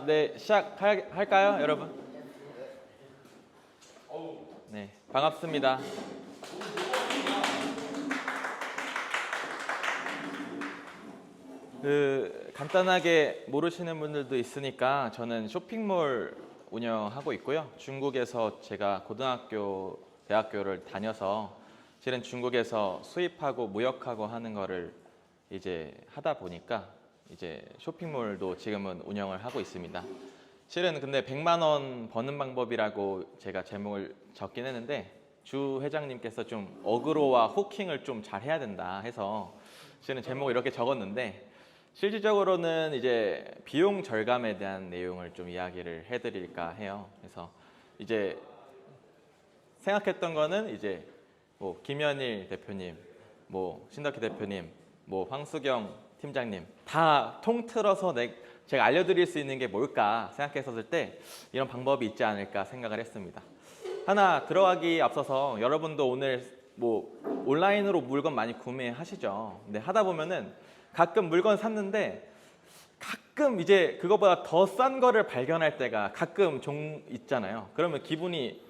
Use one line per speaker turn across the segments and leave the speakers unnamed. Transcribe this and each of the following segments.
네, 시작할까요, 여러분? 네, 반갑습니다. 간단하게 모르시는 분들도 있으니까 저는 쇼핑몰 운영하고 있고요. 중국에서 제가 고등학교, 대학교를 다녀서 실은 중국에서 수입하고 무역하고 하는 거를 이제 하다 보니까 이제 쇼핑몰도 지금은 운영을 하고 있습니다. 실은 근데 100만 원 버는 방법이라고 제가 제목을 적긴 했는데 주 회장님께서 좀 어그로와 후킹을 좀 잘 해야 된다 해서 실은 제목을 이렇게 적었는데 실질적으로는 이제 비용 절감에 대한 내용을 좀 이야기를 해드릴까 해요. 그래서 이제 생각했던 거는 이제 뭐 김현일 대표님, 뭐 신덕희 대표님, 뭐 황수경 팀장님 다 통틀어서 제가 알려드릴 수 있는 게 뭘까 생각했었을 때 이런 방법이 있지 않을까 생각을 했습니다. 하나 들어가기 앞서서 여러분도 오늘 뭐 온라인으로 물건 많이 구매하시죠. 근데 하다 보면은 가끔 물건 샀는데 가끔 이제 그거보다 더 싼 거를 발견할 때가 가끔 있잖아요. 그러면 기분이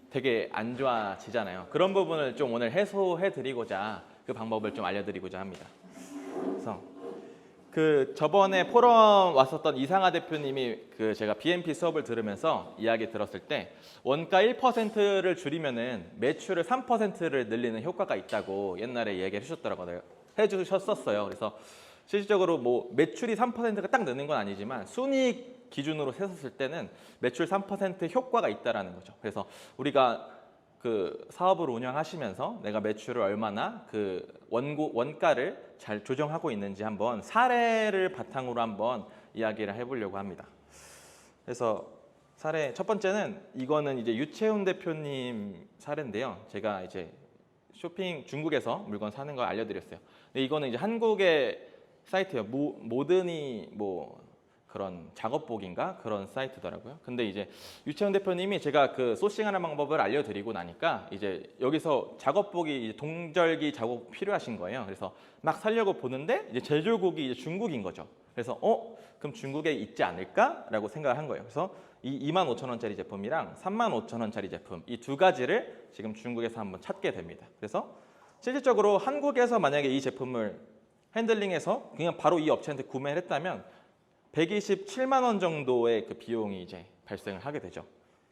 되게 안 좋아지잖아요. 그런 부분을 좀 오늘 해소해 드리고자 그 방법을 좀 알려드리고자 합니다. 그래서 저번에 포럼 왔었던 이상하 대표님이 제가 BMP 수업을 들으면서 이야기 들었을 때 원가 1%를 줄이면은 매출을 3%를 늘리는 효과가 있다고 옛날에 얘기를 해주셨었어요. 그래서 실질적으로 뭐 매출이 3%가 딱 느는 건 아니지만 순이익 기준으로 셌었을 때는 매출 3% 효과가 있다라는 거죠. 그래서 우리가 사업을 운영하시면서 내가 매출을 얼마나 원가를 잘 조정하고 있는지 한번 사례를 바탕으로 한번 이야기를 해보려고 합니다. 그래서 사례 첫 번째는 이거는 이제 유채훈 대표님 사례인데요. 제가 이제 중국에서 물건 사는 걸 알려드렸어요. 근데 이거는 이제 한국의 사이트예요. 모드니 뭐 그런 작업복인가 그런 사이트더라고요. 근데 이제 유채훈 대표님이 제가 소싱하는 방법을 알려드리고 나니까 이제 여기서 작업복이 동절기 작업 필요하신 거예요. 그래서 막 사려고 보는데 이제 제조국이 이제 중국인 거죠. 그래서 그럼 중국에 있지 않을까라고 생각을 한 거예요. 그래서 이 25,000원짜리 제품이랑 35,000원짜리 제품 이 두 가지를 지금 중국에서 한번 찾게 됩니다. 그래서 실질적으로 한국에서 만약에 이 제품을 핸들링해서 그냥 바로 이 업체한테 구매를 했다면 127만 원 정도의 비용이 이제 발생을 하게 되죠.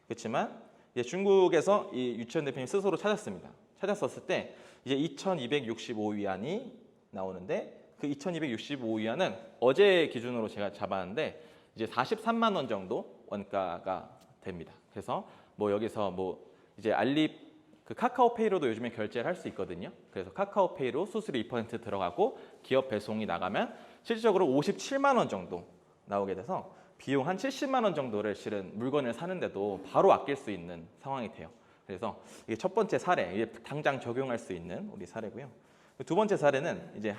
그렇지만 이제 중국에서 이 유채훈 대표님 스스로 찾았습니다. 찾았었을 때 이제 2,265위안이 나오는데 그 2,265위안은 어제 기준으로 제가 잡았는데 이제 43만 원 정도 원가가 됩니다. 그래서 뭐 여기서 뭐 이제 카카오페이로도 요즘에 결제를 할 수 있거든요. 그래서 카카오페이로 수수료 2% 들어가고 기업 배송이 나가면 실질적으로 57만 원 정도 나오게 돼서 비용 한 70만 원 정도를 실은 물건을 사는데도 바로 아낄 수 있는 상황이 돼요. 그래서 이게 첫 번째 사례, 이게 당장 적용할 수 있는 우리 사례고요. 두 번째 사례는 이제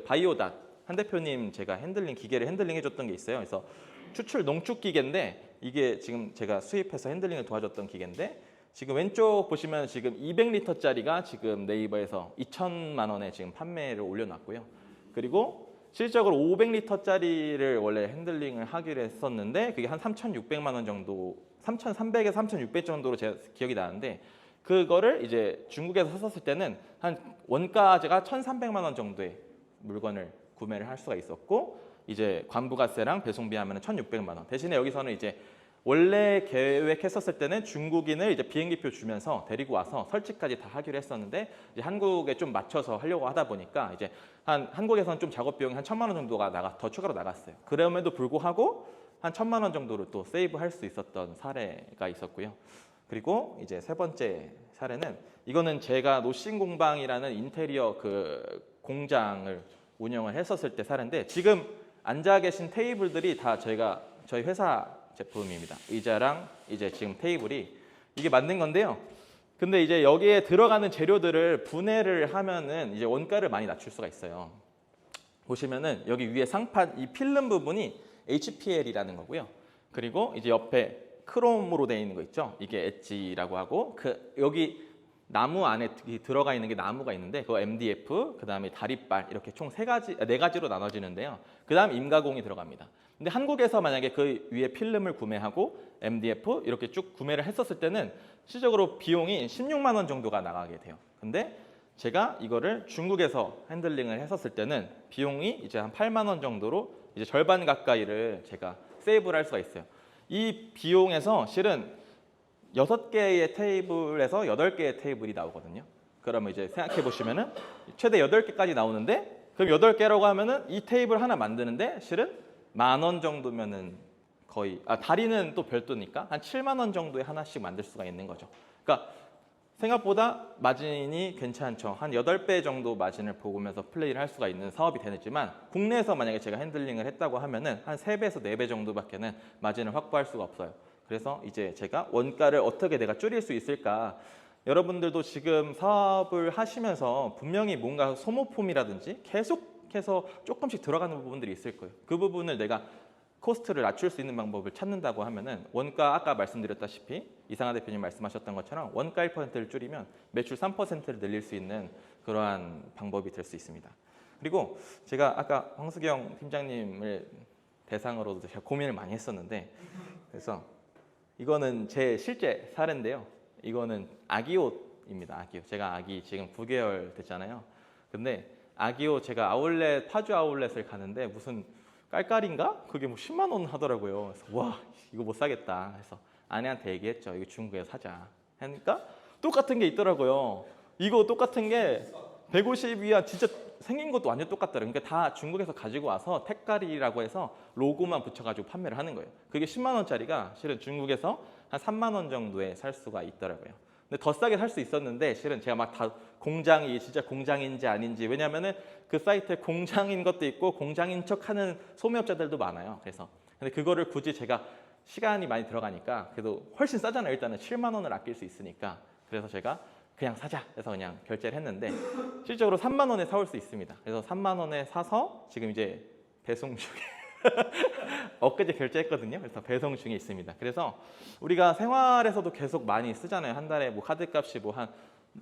바이오닷 한 대표님 제가 기계를 핸들링 해줬던 게 있어요. 그래서 추출 농축 기계인데 이게 지금 제가 수입해서 핸들링을 도와줬던 기계인데 지금 왼쪽 보시면 지금 200리터짜리가 지금 네이버에서 2천만 원에 지금 판매를 올려놨고요. 그리고 실질적으로 500리터짜리를 원래 핸들링을 하기로 했었는데 그게 한 3,600만 원 정도, 3,300에서 3,600 정도로 제가 기억이 나는데 그거를 이제 중국에서 샀었을 때는 한 원가가 1,300만 원 정도의 물건을 구매를 할 수가 있었고 이제 관부가세랑 배송비 하면 1,600만 원. 대신에 여기서는 이제 원래 계획했었을 때는 중국인을 이제 비행기표 주면서 데리고 와서 설치까지 다 하기로 했었는데 이제 한국에 좀 맞춰서 하려고 하다 보니까 이제 한국에서는 좀 작업 비용이 한 1,000만 원 정도가 더 추가로 나갔어요. 그럼에도 불구하고 한 1,000만 원 정도를 또 세이브할 수 있었던 사례가 있었고요. 그리고 이제 세 번째 사례는 이거는 제가 노신 공방이라는 인테리어 공장을 운영을 했었을 때 사례인데 지금 앉아 계신 테이블들이 다 저희 회사 제품입니다. 의자랑 이제 지금 테이블이 이게 만든 건데요. 근데 이제 여기에 들어가는 재료들을 분해를 하면은 이제 원가를 많이 낮출 수가 있어요. 보시면은 여기 위에 상판 이 필름 부분이 HPL이라는 거고요. 그리고 이제 옆에 크롬으로 되어 있는 거 있죠. 이게 엣지라고 하고 여기 나무 안에 들어가 있는 게 나무가 있는데 그거 MDF, 그다음에 다리빨 이렇게 총 네 가지로 나눠지는데요. 그다음 임가공이 들어갑니다. 근데 한국에서 만약에 그 위에 필름을 구매하고 MDF 이렇게 쭉 구매를 했었을 때는 실질적으로 비용이 16만 원 정도가 나가게 돼요. 근데 제가 이거를 중국에서 핸들링을 했었을 때는 비용이 이제 한 8만 원 정도로 이제 절반 가까이를 제가 세이브를 할 수가 있어요. 이 비용에서 실은 6개의 테이블에서 8개의 테이블이 나오거든요. 그러면 이제 생각해 보시면은 최대 8개까지 나오는데, 그럼 8개라고 하면은 이 테이블 하나 만드는데 실은 10,000원 정도면은 거의, 다리는 또 별도니까 한 7만 원 정도에 하나씩 만들 수가 있는 거죠. 그러니까 생각보다 마진이 괜찮죠. 한 8배 정도 마진을 보면서 플레이를 할 수가 있는 사업이 되지만, 국내에서 만약에 제가 핸들링을 했다고 하면은 한 3배에서 4배 정도밖에는 마진을 확보할 수가 없어요. 그래서 이제 제가 원가를 어떻게 내가 줄일 수 있을까? 여러분들도 지금 사업을 하시면서 분명히 뭔가 소모품이라든지 계속해서 조금씩 들어가는 부분들이 있을 거예요. 그 부분을 내가 코스트를 낮출 수 있는 방법을 찾는다고 하면은, 원가 아까 말씀드렸다시피 이상하 대표님 말씀하셨던 것처럼 원가 1%를 줄이면 매출 3%를 늘릴 수 있는 그러한 방법이 될 수 있습니다. 그리고 제가 아까 황수경 팀장님을 대상으로도 제가 고민을 많이 했었는데, 그래서 이거는 제 실제 사례인데요. 이거는 아기 옷입니다. 아기 옷. 제가 아기 지금 9개월 됐잖아요. 근데 아기 옷 제가 아울렛, 파주 아울렛을 가는데 무슨 깔깔인가? 그게 뭐 10만 원 하더라고요. 그래서 와, 이거 못 사겠다. 그래서 아내한테 얘기했죠. 이거 중국에서 사자. 하니까 똑같은 게 있더라고요. 이거 똑같은 게 150이야. 진짜 생긴 것도 완전 똑같더라고요. 그러니까 다 중국에서 가지고 와서 택갈이라고 해서 로고만 붙여가지고 판매를 하는 거예요. 그게 10만 원짜리가 실은 중국에서 한 3만 원 정도에 살 수가 있더라고요. 근데 더 싸게 살 수 있었는데 실은 제가 막 다 공장이 진짜 공장인지 아닌지, 왜냐면은 그 사이트에 공장인 것도 있고 공장인 척하는 소매업자들도 많아요. 그래서 근데 그거를 굳이 제가 시간이 많이 들어가니까 그래도 훨씬 싸잖아요. 일단은 7만 원을 아낄 수 있으니까. 그래서 제가 그냥 사자 해서 그냥 결제를 했는데 실적으로 3만 원에 사올 수 있습니다. 그래서 3만 원에 사서 지금 이제 배송 중에 엊그제 결제했거든요. 그래서 배송 중에 있습니다. 그래서 우리가 생활에서도 계속 많이 쓰잖아요. 한 달에 뭐 카드값이 뭐 한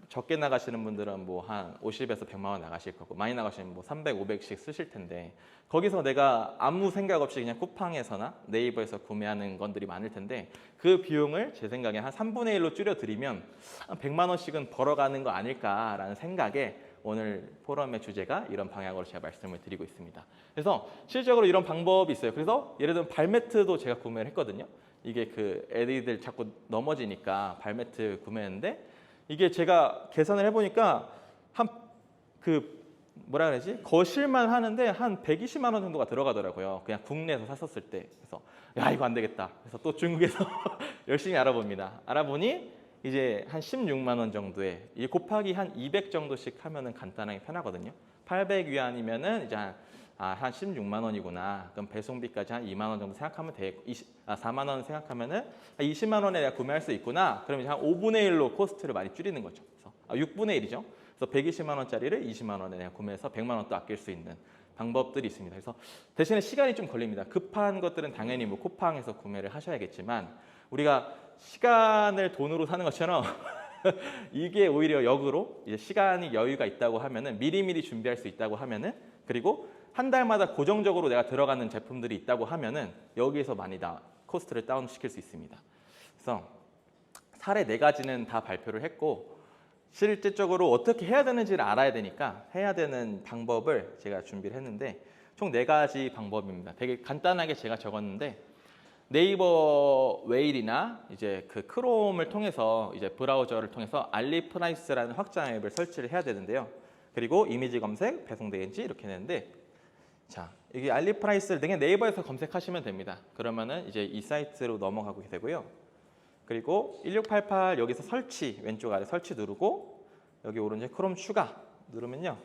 적게 나가시는 분들은 뭐 한 50에서 100만 원 나가실 거고, 많이 나가시면 뭐 300, 500씩 쓰실 텐데, 거기서 내가 아무 생각 없이 그냥 쿠팡에서나 네이버에서 구매하는 건들이 많을 텐데, 그 비용을 제 생각에 한 3분의 1로 줄여드리면 한 100만 원씩은 벌어가는 거 아닐까라는 생각에 오늘 포럼의 주제가 이런 방향으로 제가 말씀을 드리고 있습니다. 그래서 실질적으로 이런 방법이 있어요. 그래서 예를 들면 발매트도 제가 구매를 했거든요. 이게 그 애들 자꾸 넘어지니까 발매트 구매했는데, 이게 제가 계산을 해보니까 한 그 뭐라 그러지? 거실만 하는데 한 120만 원 정도가 들어가더라고요. 그냥 국내에서 샀었을 때. 그래서 야, 이거 안 되겠다. 그래서 또 중국에서 열심히 알아봅니다. 알아보니 이제 한 16만 원 정도에, 이 곱하기 한 200 정도씩 하면은 간단하게 편하거든요. 800위안이면은 이제 한 16만 원이구나. 그럼 배송비까지 한 2만 원 정도 생각하면 되고, 4만 원 생각하면은 한 20만 원에 내가 구매할 수 있구나. 그럼 이제 한 5분의 1로 코스트를 많이 줄이는 거죠. 그래서 6분의 1이죠. 그래서 120만 원짜리를 20만 원에 내가 구매해서 100만 원 또 아낄 수 있는 방법들이 있습니다. 그래서 대신에 시간이 좀 걸립니다. 급한 것들은 당연히 뭐 쿠팡에서 구매를 하셔야겠지만, 우리가 시간을 돈으로 사는 것처럼 이게 오히려 역으로 이제 시간이 여유가 있다고 하면은, 미리미리 준비할 수 있다고 하면은, 그리고 한 달마다 고정적으로 내가 들어가는 제품들이 있다고 하면은 여기에서 많이 코스트를 다운 시킬 수 있습니다. 그래서 사례 4가지는 다 발표를 했고, 실질적으로 어떻게 해야 되는지를 알아야 되니까 해야 되는 방법을 제가 준비를 했는데, 총 4가지 방법입니다. 되게 간단하게 제가 적었는데, 네이버 웨일이나 이제 그 크롬을 통해서, 이제 브라우저를 통해서 알리프라이스라는 확장 앱을 설치를 해야 되는데요. 그리고 이미지 검색, 배송 대행지 이렇게 되는데, 자, 이게 알리프라이스를 그냥 네이버에서 검색하시면 됩니다. 그러면은 이제 이 사이트로 넘어가게 되고요. 그리고 1688 여기서 설치, 왼쪽 아래 설치 누르고 여기 오른쪽 크롬 추가 누르면요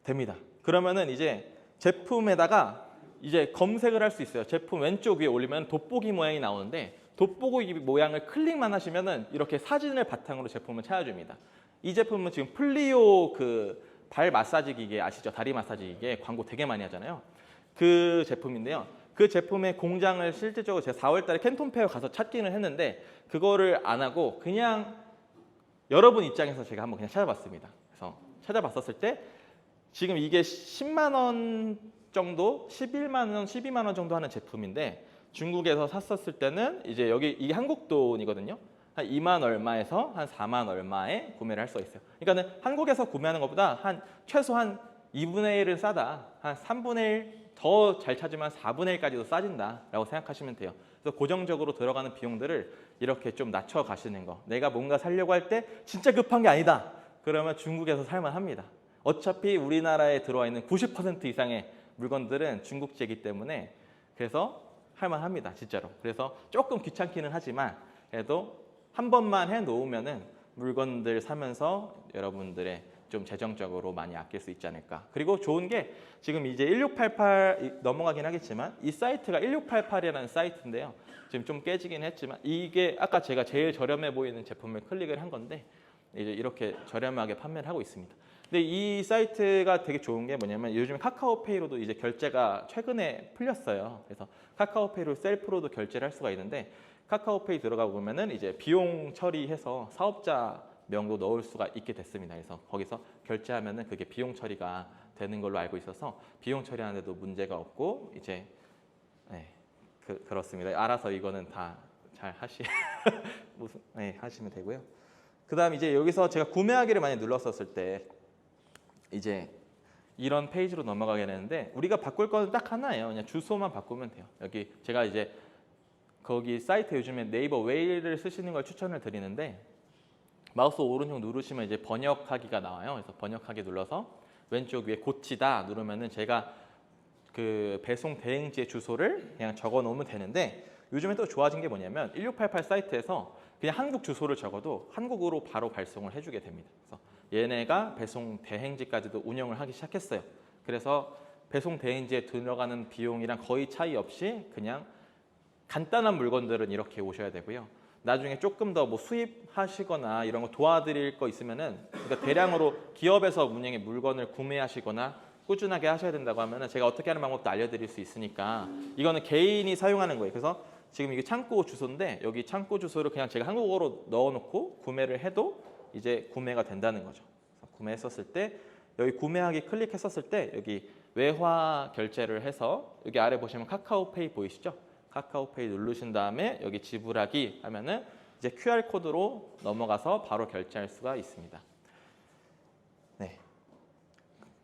됩니다. 그러면은 이제 제품에다가 이제 검색을 할 수 있어요. 제품 왼쪽 위에 올리면 돋보기 모양이 나오는데, 돋보기 모양을 클릭만 하시면은 이렇게 사진을 바탕으로 제품을 찾아줍니다. 이 제품은 지금 플리오 그 발 마사지 기계 아시죠? 다리 마사지 기계 광고 되게 많이 하잖아요. 그 제품인데요. 그 제품의 공장을 실질적으로 제가 4월 달에 캔톤 페어 가서 찾기는 했는데, 그거를 안 하고 그냥 여러분 입장에서 제가 한번 그냥 찾아봤습니다. 그래서 찾아봤었을 때 지금 이게 10만 원 정도 11만 원, 12만 원 정도 하는 제품인데 중국에서 샀었을 때는 이제 여기 이게 한국 돈이거든요. 한 2만 얼마에서 한 4만 얼마에 구매를 할 수가 있어요. 그러니까는 한국에서 구매하는 것보다 한 최소한 2분의 1은 싸다. 한 3분의 1 더 잘 찾으면 4분의 1까지도 싸진다라고 생각하시면 돼요. 그래서 고정적으로 들어가는 비용들을 이렇게 좀 낮춰 가시는 거. 내가 뭔가 사려고 할 때 진짜 급한 게 아니다. 그러면 중국에서 살만 합니다. 어차피 우리나라에 들어와 있는 90% 이상의 물건들은 중국제이기 때문에 그래서 할만 합니다. 진짜로. 그래서 조금 귀찮기는 하지만 그래도 한 번만 해 놓으면은 물건들 사면서 여러분들의 좀 재정적으로 많이 아낄 수 있지 않을까. 그리고 좋은 게 지금 이제 1688 넘어가긴 하겠지만 이 사이트가 1688이라는 사이트인데요. 지금 좀 깨지긴 했지만 이게 아까 제가 제일 저렴해 보이는 제품을 클릭을 한 건데 이제 이렇게 저렴하게 판매를 하고 있습니다. 근데 이 사이트가 되게 좋은 게 뭐냐면 요즘 카카오페이로도 이제 결제가 최근에 풀렸어요. 그래서 카카오페이로 셀프로도 결제를 할 수가 있는데 카카오페이 들어가 보면은 이제 비용 처리해서 사업자 명도 넣을 수가 있게 됐습니다. 그래서 거기서 결제하면은 그게 비용 처리가 되는 걸로 알고 있어서 비용 처리하는데도 문제가 없고 이제 네, 그렇습니다. 알아서 이거는 다 잘 하시면 되고요. 그다음 이제 여기서 제가 구매하기를 많이 눌렀었을 때 이제 이런 페이지로 넘어가게 되는데 우리가 바꿀 거는 딱 하나예요. 그냥 주소만 바꾸면 돼요. 여기 제가 이제 거기 사이트 요즘에 네이버 웨이를 쓰시는 걸 추천을 드리는데 마우스 오른쪽 누르시면 이제 번역하기가 나와요. 그래서 번역하기 눌러서 왼쪽 위에 고치다 누르면은 제가 그 배송 대행지의 주소를 그냥 적어 놓으면 되는데 요즘에 또 좋아진 게 뭐냐면 1688 사이트에서 그냥 한국 주소를 적어도 한국으로 바로 발송을 해주게 됩니다. 그래서 얘네가 배송 대행지까지도 운영을 하기 시작했어요. 그래서 배송 대행지에 들어가는 비용이랑 거의 차이 없이 그냥 간단한 물건들은 이렇게 오셔야 되고요. 나중에 조금 더 뭐 수입하시거나 이런 거 도와드릴 거 있으면은 그러니까 대량으로 기업에서 운영의 물건을 구매하시거나 꾸준하게 하셔야 된다고 하면은 제가 어떻게 하는 방법도 알려드릴 수 있으니까 이거는 개인이 사용하는 거예요. 그래서 지금 이게 창고 주소인데 여기 창고 주소를 그냥 제가 한국어로 넣어놓고 구매를 해도 이제 구매가 된다는 거죠. 그래서 구매했었을 때 여기 구매하기 클릭했었을 때 여기 외화 결제를 해서 여기 아래 보시면 카카오페이 보이시죠? 카카오페이 누르신 다음에 여기 지불하기 하면은 이제 QR 코드로 넘어가서 바로 결제할 수가 있습니다. 네.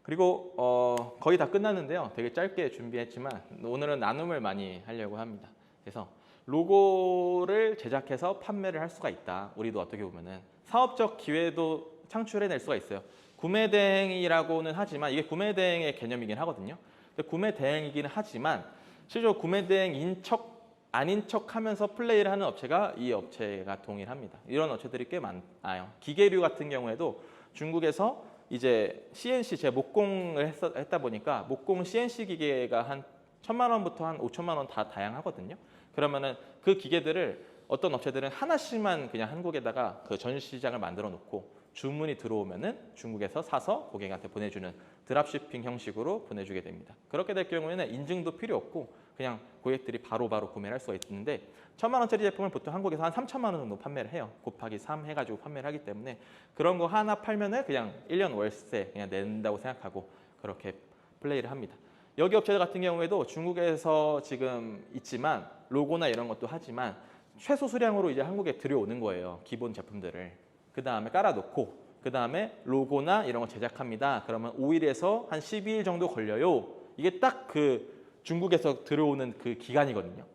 그리고 거의 다 끝났는데요. 되게 짧게 준비했지만 오늘은 나눔을 많이 하려고 합니다. 그래서 로고를 제작해서 판매를 할 수가 있다. 우리도 어떻게 보면은 사업적 기회도 창출해낼 수가 있어요. 구매 대행이라고는 하지만 이게 구매 대행의 개념이긴 하거든요. 근데 구매 대행이기는 하지만 실제로 구매 대행인 척 아닌 척 하면서 플레이를 하는 업체가 이 업체가 동일합니다. 이런 업체들이 꽤 많아요. 기계류 같은 경우에도 중국에서 이제 CNC 제 목공을 했다 보니까 목공 CNC 기계가 한 1,000만 원부터 한 5천만 원 다 다양하거든요. 그러면은 그 기계들을 어떤 업체들은 하나씩만 그냥 한국에다가 그 전시장을 만들어 놓고 주문이 들어오면은 중국에서 사서 고객한테 보내주는 드랍시핑 형식으로 보내주게 됩니다. 그렇게 될 경우에는 인증도 필요 없고 그냥 고객들이 바로바로 구매를 할 수가 있는데 1,000만 원짜리 제품을 보통 한국에서 한 3천만 원 정도 판매를 해요. 곱하기 3 해가지고 판매를 하기 때문에 그런 거 하나 팔면은 그냥 1년 월세 그냥 낸다고 생각하고 그렇게 플레이를 합니다. 여기 업체들 같은 경우에도 중국에서 지금 있지만 로고나 이런 것도 하지만 최소 수량으로 이제 한국에 들여오는 거예요. 기본 제품들을. 그 다음에 깔아놓고 그 다음에 로고나 이런 거 제작합니다. 그러면 5일에서 한 12일 정도 걸려요. 이게 딱 그 중국에서 들어오는 그 기간이거든요.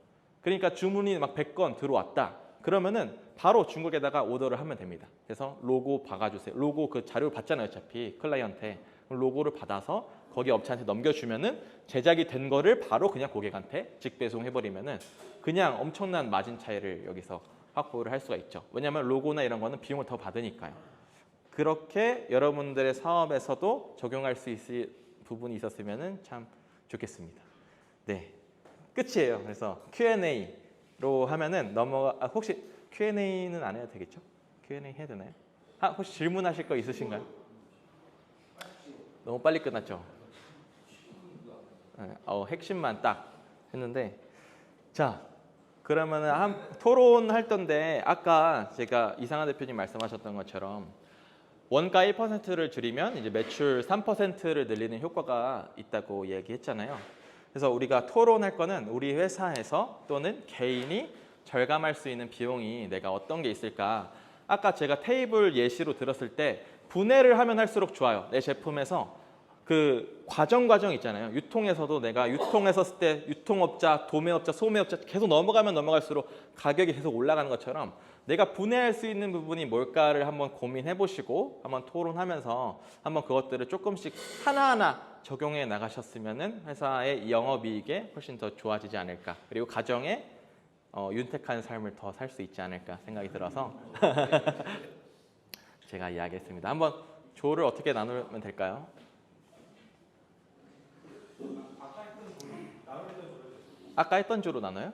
그러니까 주문이 막 100건 들어왔다. 그러면은 바로 중국에다가 오더를 하면 됩니다. 그래서 로고 박아주세요. 로고 그 자료 받잖아요. 어차피 클라이언트에. 로고를 받아서 거기 업체한테 넘겨주면은 제작이 된 거를 바로 그냥 고객한테 직배송해버리면은 그냥 엄청난 마진 차이를 여기서 확보를 할 수가 있죠. 왜냐하면 로고나 이런 거는 비용을 더 받으니까요. 그렇게 여러분들의 사업에서도 적용할 수 있을 부분이 있었으면 참 좋겠습니다. 네, 끝이에요. 그래서 Q&A로 하면은 혹시 Q&A는 안 해도 되겠죠? Q&A 해야 되나요? 혹시 질문하실 거 있으신가요? 너무 빨리 끝났죠? 네, 핵심만 딱 했는데 자. 그러면은 토론할 건데 아까 제가 이상한 대표님 말씀하셨던 것처럼 원가 1%를 줄이면 이제 매출 3%를 늘리는 효과가 있다고 얘기했잖아요. 그래서 우리가 토론할 거는 우리 회사에서 또는 개인이 절감할 수 있는 비용이 내가 어떤 게 있을까. 아까 제가 테이블 예시로 들었을 때 분해를 하면 할수록 좋아요. 내 제품에서 그 과정 있잖아요. 유통에서도 내가 유통했었을 때 유통업자, 도매업자, 소매업자 계속 넘어가면 넘어갈수록 가격이 계속 올라가는 것처럼 내가 분해할 수 있는 부분이 뭘까를 한번 고민해 보시고 한번 토론하면서 한번 그것들을 조금씩 하나하나 적용해 나가셨으면은 회사의 영업이익에 훨씬 더 좋아지지 않을까. 그리고 가정에 윤택한 삶을 더 살 수 있지 않을까 생각이 들어서 제가 이야기했습니다. 한번 조를 어떻게 나누면 될까요? 아까 했던 조로 나눠요?